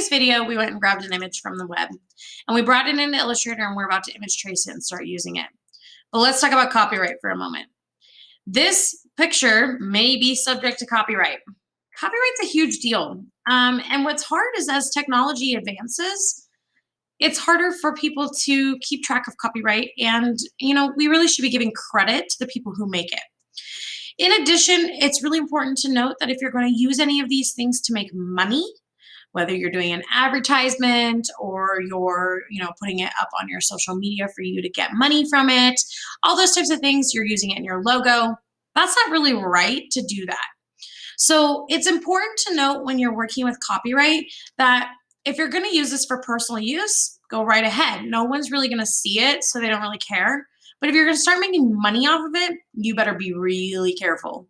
previous video, we went and grabbed an image from the web and we brought it into Illustrator and we're about to image trace it and start using it. But let's talk about copyright for a moment. This picture may be subject to copyright. Copyright's a huge deal. And what's hard is as technology advances, it's harder for people to keep track of copyright. And, we really should be giving credit to the people who make it. In addition, it's really important to note that if you're going to use any of these things to make money, whether you're doing an advertisement or you're, putting it up on your social media for you to get money from it, all those types of things, you're using it in your logo, that's not really right to do that. So it's important to note when you're working with copyright that if you're going to use this for personal use, go right ahead. No one's really going to see it, so they don't really care. But if you're going to start making money off of it, you better be really careful.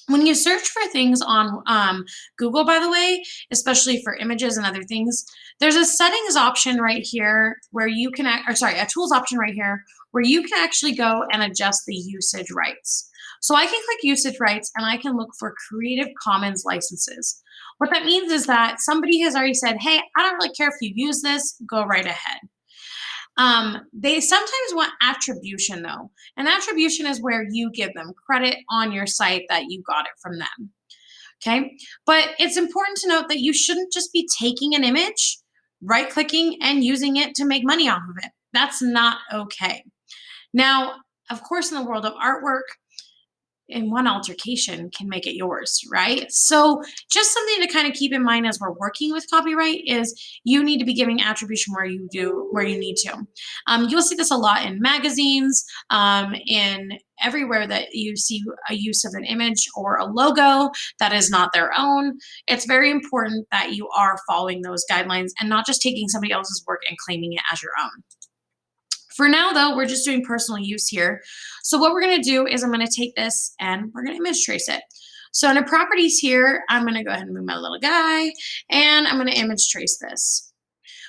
When you search for things on Google, by the way, especially for images and other things, there's a settings option right here where you can, a tools option right here where you can actually go and adjust the usage rights. So I can click usage rights and I can look for Creative Commons licenses. What that means is that somebody has already said, hey, I don't really care if you use this, go right ahead. They sometimes want attribution though. And attribution is where you give them credit on your site that you got it from them. Okay. But it's important to note that you shouldn't just be taking an image, right clicking and using it to make money off of it. That's not okay. Now, of course, in the world of artwork, in one altercation can make it yours, right? So just something to kind of keep in mind as we're working with copyright is you need to be giving attribution where you need to. You'll see this a lot in magazines, in everywhere that you see a use of an image or a logo that is not their own. It's very important that you are following those guidelines and not just taking somebody else's work and claiming it as your own. For now, though, we're just doing personal use here. So what we're going to do is I'm going to take this and we're going to image trace it. So under properties here, I'm going to go ahead and move my little guy and I'm going to image trace this.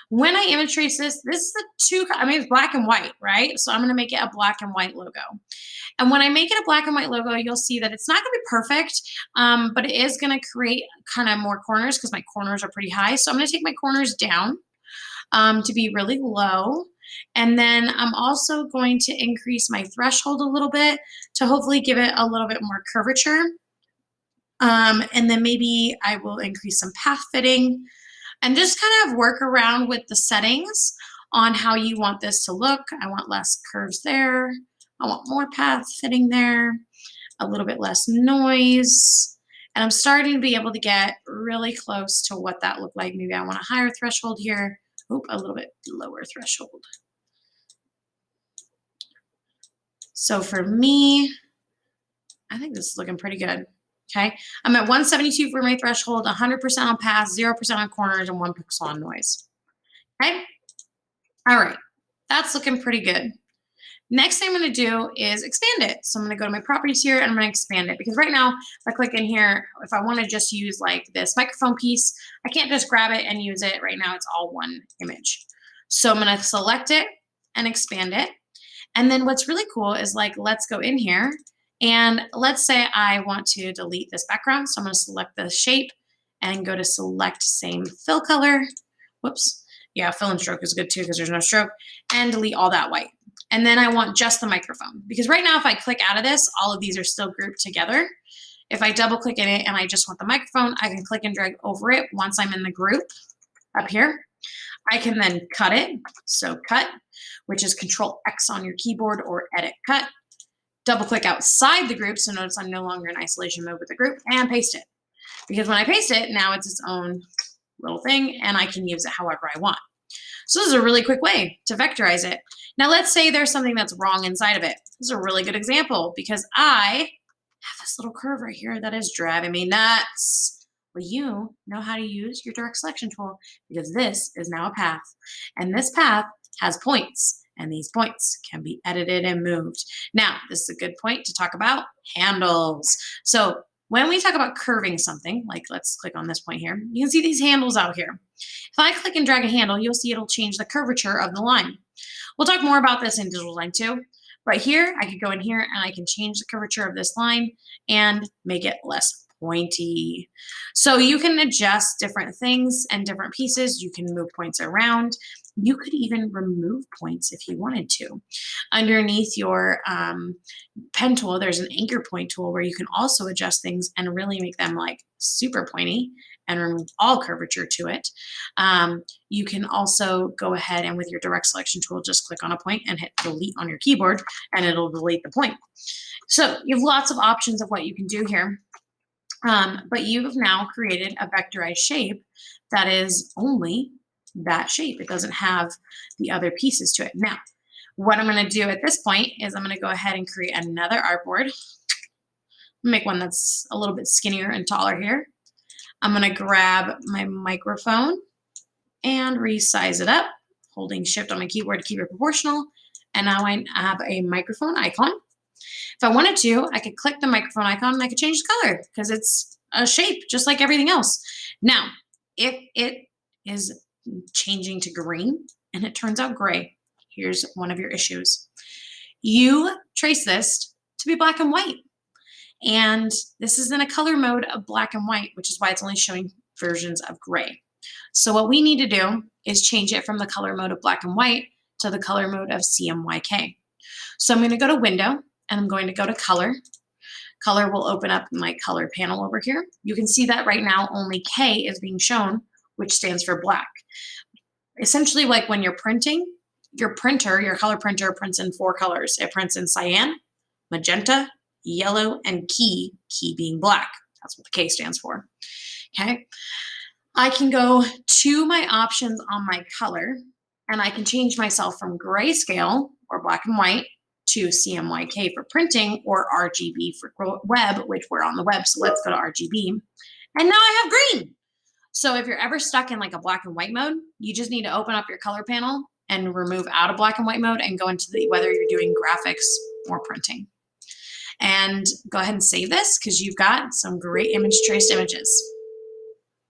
When I image trace this, it's black and white, right? So I'm going to make it a black and white logo. And when I make it a black and white logo, you'll see that it's not going to be perfect, but it is going to create kind of more corners because my corners are pretty high. So I'm going to take my corners down to be really low. And then I'm also going to increase my threshold a little bit to hopefully give it a little bit more curvature. And then maybe I will increase some path fitting and just kind of work around with the settings on how you want this to look. I want less curves there. I want more path fitting there, a little bit less noise. And I'm starting to be able to get really close to what that looked like. Maybe I want a higher threshold here. Oop, a little bit lower threshold. So for me, I think this is looking pretty good. Okay, I'm at 172 for my threshold, 100% on path, 0% on corners, and 1 pixel on noise. Okay, all right, that's looking pretty good. Next thing I'm going to do is expand it. So I'm going to go to my properties here and I'm going to expand it because right now, if I click in here, if I want to just use like this microphone piece, I can't just grab it and use it. Right now, it's all one image. So I'm going to select it and expand it. And then what's really cool is like, let's go in here and let's say I want to delete this background. So I'm going to select the shape and go to select same fill color. Whoops. Yeah, fill and stroke is good too because there's no stroke, and delete all that white. And then I want just the microphone because right now if I click out of this, all of these are still grouped together. If I double click in it and I just want the microphone, I can click and drag over it once I'm in the group up here. I can then cut it. So cut, which is Control X on your keyboard, or edit cut. Double click outside the group. So notice I'm no longer in isolation mode with the group, and paste it. Because when I paste it, now it's its own little thing and I can use it however I want. So this is a really quick way to vectorize it. Now let's say there's something that's wrong inside of it. This is a really good example because I have this little curve right here that is driving me nuts. Well, you know how to use your direct selection tool because this is now a path. And this path has points, and these points can be edited and moved. Now, this is a good point to talk about handles. So when we talk about curving something, like let's click on this point here, you can see these handles out here. If I click and drag a handle, you'll see it'll change the curvature of the line. We'll talk more about this in Digital Design too. Right here, I could go in here and I can change the curvature of this line and make it less pointy. So you can adjust different things and different pieces. You can move points around. You could even remove points if you wanted to. Underneath your pen tool, there's an anchor point tool where you can also adjust things and really make them like super pointy and remove all curvature to it. You can also go ahead and with your direct selection tool, just click on a point and hit delete on your keyboard and it'll delete the point. So you have lots of options of what you can do here. But you have now created a vectorized shape that is only that shape. It doesn't have the other pieces to it. Now, what I'm going to do at this point is I'm going to go ahead and create another artboard. Make one that's a little bit skinnier and taller here. I'm going to grab my microphone and resize it up, holding shift on my keyboard to keep it proportional. And now I have a microphone icon. If I wanted to, I could click the microphone icon and I could change the color because it's a shape just like everything else. Now, if it is changing to green and it turns out gray, here's one of your issues. You trace this to be black and white. And this is in a color mode of black and white, which is why it's only showing versions of gray. So what we need to do is change it from the color mode of black and white to the color mode of CMYK. So I'm going to go to Window and I'm going to go to Color. Color will open up my color panel over here. You can see that right now only K is being shown, which stands for black. Essentially, like when you're printing, your printer, your color printer prints in 4 colors. It prints in cyan, magenta, yellow, and key being black. That's what the K stands for. Okay. I can go to my options on my color and I can change myself from grayscale or black and white to CMYK for printing or RGB for web, which we're on the web. So let's go to RGB. And now I have green. So if you're ever stuck in like a black and white mode, you just need to open up your color panel and remove out of black and white mode and go into the whether you're doing graphics or printing. And go ahead and save this because you've got some great image traced images.